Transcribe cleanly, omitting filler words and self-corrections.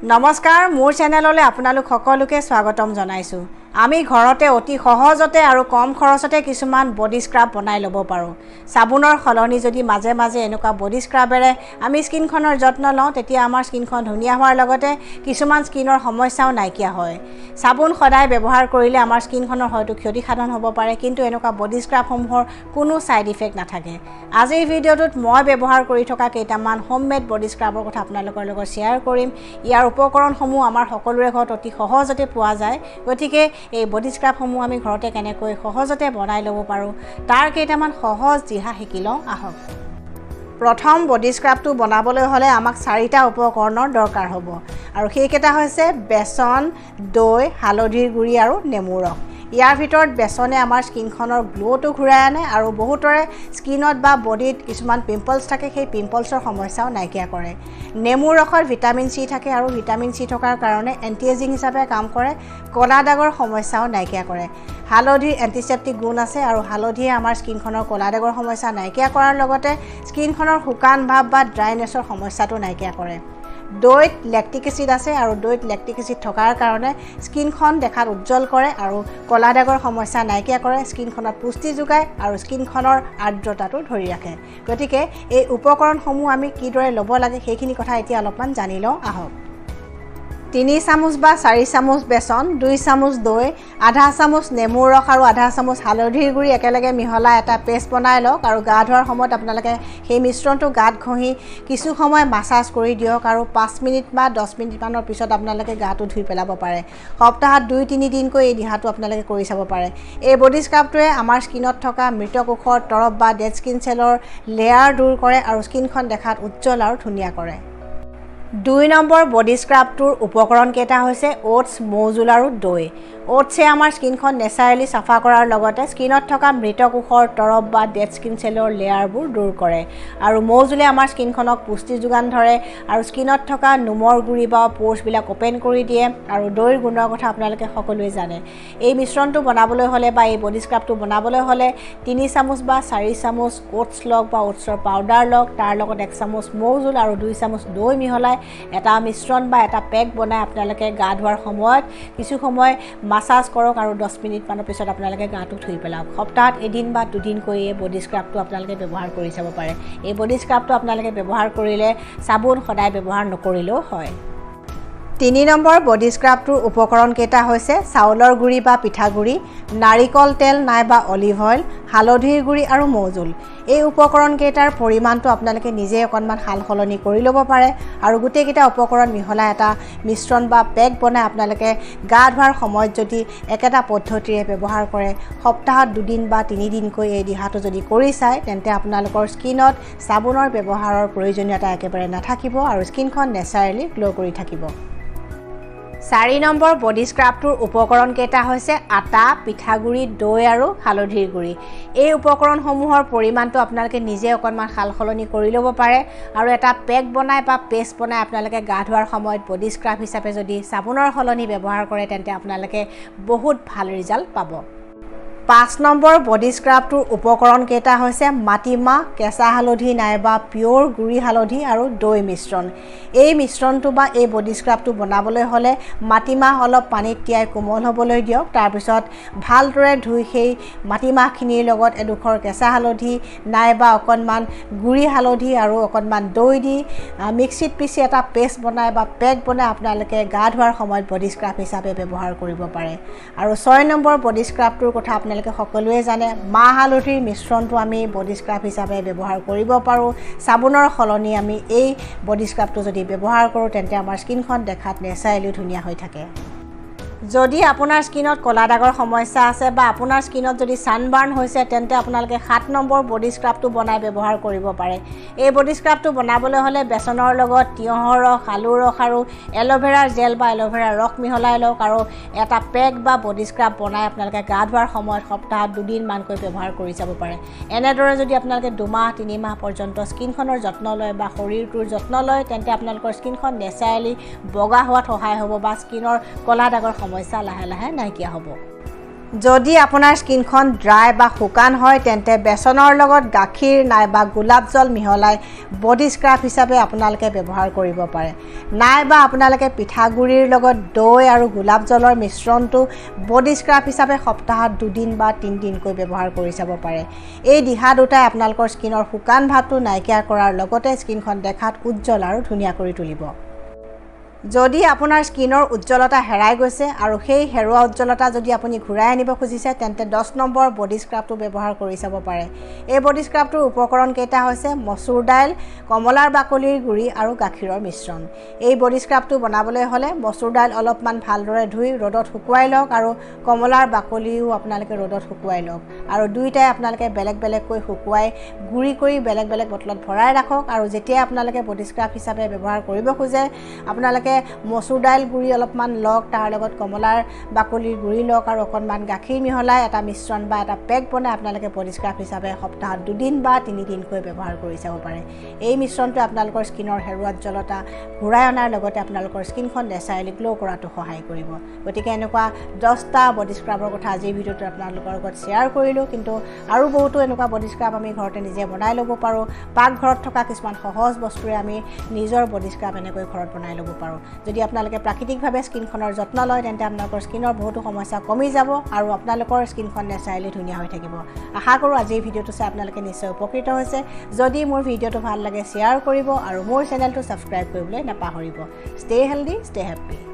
নমস্কাৰ মোৰ চেনেললৈ আপোনালোক সকলোকে স্বাগতম জনাইছো আমি ঘৰতে অতি সহজতে আৰু কম খৰচতে কিছুমান বডি স্ক্ৰাব বনাই ল'ব পাৰো সাবুনৰ খলনি যদি মাজে মাজে এনেকুৱা বডি স্ক্ৰাবেৰে আমি স্কিনখনৰ যত্ন লওঁ তেতিয়া আমাৰ স্কিনখন ধুনীয়া হোৱাৰ লগতে কিছুমান স্কিনৰ সমস্যাও নাইকিয়া হয় সাবুন সদায় ব্যৱহাৰ কৰিলে আমাৰ স্কিনখনৰ হয়তো ক্ষতি সাধন হ'ব পাৰে কিন্তু এনেকুৱা বডি স্ক্ৰাবসমূহৰ কোনো সাইড ইফেক্ট নাথাকে আজিৰ ভিডিঅ'টোত মই ব্যৱহাৰ কৰি থকা কেইটামান হোমমেড বডি স্ক্ৰাবৰ কথা আপোনালোকৰ লগত শ্বেয়াৰ কৰিম ইয়াৰ উপকৰণসমূহ আমাৰ সকলোৰে ঘৰত অতি সহজতে পোৱা যায় গতিকে এই বডি স্ক্ৰাবসমূহ আমি ঘৰতে কেনেকৈ সহজতে বনাই ল'ব পাৰোঁ তাৰ কেইটামান সহজ দিহা শিকি লওঁ আহক প্ৰথম বডি স্ক্ৰাবটো বনাবলৈ হ'লে আমাক 4টা উপকৰণৰ দৰকাৰ হ'ব আৰু সেইকেইটা হৈছে বেচন দৈ হালধিৰ গুড়ি আৰু নেমুৰ ৰস ইয়াৰ ভিতৰত বেচনে আমাৰ স্কিনখনৰ গ্লোটো ঘূৰাই আনে আৰু বহুতৰে স্কিনত বা বডিত কিছুমান পিম্পলছ থাকে সেই পিম্পলছৰ সমস্যাও নাইকিয়া কৰে নেমুৰ ৰসত ভিটামিন চি থাকে আৰু ভিটামিন চি থকাৰ কাৰণে এণ্টি এজিং হিচাপে কাম কৰে কলা দাগৰ সমস্যাও নাইকিয়া কৰে হালধিৰ এণ্টিছেপ্টিক গুণ আছে আৰু হালধিয়ে আমাৰ স্কিনখনৰ কলা দাগৰ সমস্যা নাইকিয়া কৰাৰ লগতে স্কিনখনৰ শুকান ভাব বা ড্ৰাইনেছৰ সমস্যাটো নাইকিয়া কৰে দৈত লেক্টিক এচিড আছে আৰু দৈত লেক্টিক এচিড থকাৰ কাৰণে স্কিনখন দেখাত উজ্জ্বল কৰে আৰু কলা দাগৰ সমস্যা নাইকিয়া কৰে স্কিনখনত পুষ্টি যোগায় আৰু স্কিনখনৰ আৰ্দ্ৰতাটো ধৰি ৰাখে গতিকে এই উপকৰণসমূহ আমি কিদৰে ল'ব লাগে সেইখিনি কথা এতিয়া অলপমান জানি লওঁ আহক 3 চামুচ বা 4 চামুচ বেচন 2 চামুচ দৈ আধা চামুচ নেমুৰ ৰস আৰু আধা চামুচ হালধিৰ গুড়ি একেলগে মিহলাই এটা পেষ্ট বনাই লওক আৰু গা ধোৱাৰ সময়ত আপোনালোকে সেই মিশ্ৰণটো গাত ঘঁহি কিছু সময় মাছাজ কৰি দিয়ক আৰু 5 মিনিট বা 10 মিনিটমানৰ পিছত আপোনালোকে গাটো ধুই পেলাব পাৰে সপ্তাহত 2-3 দিনকৈ এই দিহাটো আপোনালোকে কৰি চাব পাৰে এই বডি স্ক্ৰাবটোৱে আমাৰ স্কিনত থকা মৃত কোষৰ তৰপ বা ডেড স্কিন চেলৰ লেয়াৰ দূৰ কৰে আৰু স্কিনখন দেখাত উজ্জ্বল আৰু ধুনীয়া কৰে 2 নম্বৰ বডি স্ক্ৰাবটোৰ উপকৰণ কেইটা হৈছে ওটছ মৌজুল আৰু দৈ ওটছে আমাৰ স্কিনখন নেচাৰেলি চাফা কৰাৰ লগতে স্কিনত থকা মৃত কোষৰ তৰপ বা ডেড স্কিন চেলৰ লেয়াৰবোৰ দূৰ কৰে আৰু মৌজুলে আমাৰ স্কিনখনক পুষ্টি যোগান ধৰে আৰু স্কিনত থকা নোমৰ গুৰি বা পোৰ্ছবিলাক ওপেন কৰি দিয়ে আৰু দৈৰ গুণৰ কথা আপোনালোকে সকলোৱে জানে এই মিশ্ৰণটো বনাবলৈ হ'লে বা এই বডি স্ক্ৰাবটো বনাবলৈ হ'লে 3 চামুচ বা 4 চামুচ ওটছ লওক বা ওটছৰ পাউডাৰ লওক তাৰ লগত 1 চামুচ মৌজুল আৰু 2 চামুচ দৈ মিহলাই এটা মিশ্ৰণ বা এটা পেক বনাই আপোনালোকে গা ধোৱাৰ সময়ত কিছু সময় মাছাজ কৰক আৰু 10 মিনিটমানৰ পিছত আপোনালোকে গাটো ধুই পেলাওক সপ্তাহত এদিন বা দুদিনকৈ এই বডি স্ক্ৰাবটো আপোনালোকে ব্যৱহাৰ কৰি চাব পাৰে এই বডি স্ক্ৰাবটো আপোনালোকে ব্যৱহাৰ কৰিলে সাবুন সদায় ব্যৱহাৰ নকৰিলেও হয় 3 নম্বৰ বডি স্ক্ৰাবটোৰ উপকৰণ কেইটা হৈছে চাউলৰ গুড়ি বা পিঠাগুড়ি নাৰিকল তেল নাইবা অলিভ অইল হালধিৰ গুড়ি আৰু মৌজুল এই উপকৰণ কেইটাৰ পৰিমাণটো আপোনালোকে নিজে অকণমান হাল সলনি কৰি ল'ব পাৰে আৰু গোটেইকেইটা উপকৰণ মিহলাই এটা মিশ্ৰণ বা পেক বনাই আপোনালোকে গা ধোৱাৰ সময়ত যদি একেটা পদ্ধতিৰে ব্যৱহাৰ কৰে সপ্তাহত 2 দিন বা 3 দিনকৈ এই দিহাটো যদি কৰি চায় তেন্তে আপোনালোকৰ স্কিনত সাবুনৰ ব্যৱহাৰৰ প্ৰয়োজনীয়তা একেবাৰে নাথাকিব আৰু স্কিনখন নেচাৰেলি গ্লো কৰি থাকিব 4 নম্বৰ বডি স্ক্ৰাবটোৰ উপকৰণ কেইটা হৈছে আটা পিঠাগুড়ি দৈ আৰু হালধিৰ গুড়ি এই উপকৰণসমূহৰ পৰিমাণটো আপোনালোকে নিজে অকণমান হাল সলনি কৰি ল'ব পাৰে আৰু এটা পেক বনাই বা পেষ্ট বনাই আপোনালোকে গা ধোৱাৰ সময়ত বডি স্ক্ৰাব হিচাপে যদি সাবুনৰ সলনি ব্যৱহাৰ কৰে তেন্তে আপোনালোকে বহুত ভাল ৰিজাল্ট পাব 5 নম্বৰ বডি স্ক্ৰাবটোৰ উপকৰণ কেইটা হৈছে মাটিমাহ কেঁচা হালধি নাইবা পিয়ৰ গুড়ি হালধি আৰু দৈ মিশ্ৰণ এই মিশ্ৰণটো বা এই বডি স্ক্ৰাবটো বনাবলৈ হ'লে মাটিমাহ অলপ পানীত তিয়াই কোমল হ'বলৈ দিয়ক তাৰপিছত ভালদৰে ধুই সেই মাটিমাহখিনিৰ লগত এডোখৰ কেঁচা হালধি নাইবা অকণমান গুড়ি হালধি আৰু অকণমান দৈ দি মিক্সিত পিচি এটা পেষ্ট বনাই বা পেক বনাই আপোনালোকে গা ধোৱাৰ সময়ত বডি স্ক্ৰাব হিচাপে ব্যৱহাৰ কৰিব পাৰে আৰু 6 নম্বৰ বডি স্ক্ৰাবটোৰ কথা আপোনালোকে সকলোৱে জানে মাহ হালধিৰ মিশ্ৰণটো আমি বডি স্ক্ৰাব হিচাপে ব্যৱহাৰ কৰিব পাৰোঁ সাবুনৰ সলনি আমি এই বডি স্ক্ৰাবটো যদি ব্যৱহাৰ কৰোঁ তেন্তে আমাৰ স্কিনখন দেখাত নেচাৰেলি ধুনীয়া হৈ থাকে যদি আপোনাৰ স্কিনত কলা দাগৰ সমস্যা আছে বা আপোনাৰ স্কিনত যদি সানবাৰ্ন হৈছে তেন্তে আপোনালোকে 7 নম্বৰ বডি স্ক্ৰাবটো বনাই ব্যৱহাৰ কৰিব পাৰে এই বডি স্ক্ৰাবটো বনাবলৈ হ'লে বেচনৰ লগত তিয়হৰ ৰস আলুৰ ৰস আৰু এল'ভেৰাৰ জেল বা এল'ভেৰাৰ ৰস মিহলাই লওক আৰু এটা পেক বা বডি স্ক্ৰাব বনাই আপোনালোকে গা ধোৱাৰ সময়ত সপ্তাহত 2 দিনমানকৈ ব্যৱহাৰ কৰি চাব পাৰে এনেদৰে যদি আপোনালোকে 2 মাহ 3 মাহ পৰ্যন্ত স্কিনখনৰ যত্ন লয় বা শৰীৰটোৰ যত্ন লয় তেন্তে আপোনালোকৰ স্কিনখন নেচাৰেলি বগা হোৱাত সহায় হ'ব বা স্কিনৰ কলা দাগৰ সমস্যা লাহে লাহে নাইকিয়া হ'ব যদি আপোনাৰ স্কিনখন ড্ৰাই বা শুকান হয় তেন্তে বেচনৰ লগত গাখীৰ নাইবা গোলাপ জল মিহলাই বডি স্ক্ৰাব হিচাপে আপোনালোকে ব্যৱহাৰ কৰিব পাৰে নাইবা আপোনালোকে পিঠাগুড়িৰ লগত দৈ আৰু গোলাপ জলৰ মিশ্ৰণটো বডি স্ক্ৰাব হিচাপে সপ্তাহত 2 দিন বা 3 দিনকৈ ব্যৱহাৰ কৰি চাব পাৰে এই দিহা দুটাই আপোনালোকৰ স্কিনৰ শুকান ভাৱটো নাইকিয়া কৰাৰ লগতে স্কিনখন দেখাত উজ্জ্বল আৰু ধুনীয়া কৰি তুলিব যদি আপোনাৰ স্কিনৰ উজ্জ্বলতা হেৰাই গৈছে আৰু সেই হেৰুৱা উজ্জ্বলতা যদি আপুনি ঘূৰাই আনিব খুজিছে তেন্তে 10 নম্বৰ বডি স্ক্ৰাবটো ব্যৱহাৰ কৰি চাব পাৰে এই বডি স্ক্ৰাবটোৰ উপকৰণ কেইটা হৈছে মচুৰ দাইল কমলাৰ বাকলিৰ গুড়ি আৰু গাখীৰৰ মিশ্ৰণ এই বডি স্ক্ৰাবটো বনাবলৈ হ'লে মচুৰ দাইল অলপমান ভালদৰে ধুই ৰ'দত শুকুৱাই লওক আৰু কমলাৰ বাকলিও আপোনালোকে ৰ'দত শুকুৱাই লওক আৰু দুইটাই আপোনালোকে বেলেগ বেলেগকৈ শুকুৱাই গুড়ি কৰি বেলেগ বেলেগ বটলত ভৰাই ৰাখক আৰু যেতিয়া আপোনালোকে বডি স্ক্ৰাব হিচাপে ব্যৱহাৰ কৰিব খোজে আপোনালোকে মচুৰ দাইল গুড়ি অলপমান লওক তাৰ লগত কমলাৰ বাকলিৰ গুড়ি লওক আৰু অকণমান গাখীৰ মিহলাই এটা মিশ্ৰণ বা এটা পেক বনাই আপোনালোকে বডি স্ক্ৰাব হিচাপে সপ্তাহত 2 দিন বা 3 দিনকৈ ব্যৱহাৰ কৰি চাব পাৰে এই মিশ্ৰণটোৱে আপোনালোকৰ স্কিনৰ হেৰুৱা উজ্জ্বলতা ঘূৰাই অনাৰ লগতে আপোনালোকৰ স্কিনখন নেচাৰেলি গ্লো কৰাটো সহায় কৰিব গতিকে এনেকুৱা 10টা বডি স্ক্ৰাবৰ কথা আজিৰ ভিডিঅ'টোত আপোনালোকৰ লগত শ্বেয়াৰ কৰিলোঁ কিন্তু আৰু বহুতো এনেকুৱা বডি স্ক্ৰাব আমি ঘৰতে নিজে বনাই ল'ব পাৰোঁ পাকঘৰত থকা কিছুমান সহজ বস্তুৰে আমি নিজৰ বডি স্ক্ৰাব এনেকৈ ঘৰত বনাই ল'ব পাৰোঁ যদি আপোনালোকে প্ৰাকৃতিকভাৱে স্কিনখনৰ যত্ন লয় তেন্তে আপোনালোকৰ স্কিনৰ বহুতো সমস্যা কমি যাব আৰু আপোনালোকৰ স্কিনখন নেচাৰেলি ধুনীয়া হৈ থাকিব আশা কৰোঁ আজিৰ ভিডিঅ'টো চাই আপোনালোকে নিশ্চয় উপকৃত হৈছে যদি মোৰ ভিডিঅ'টো ভাল লাগে শ্বেয়াৰ কৰিব আৰু মোৰ চেনেলটো ছাবস্ক্ৰাইব কৰিবলৈ নাপাহৰিব ষ্টে হেল্ডি ষ্টে হেপ্পী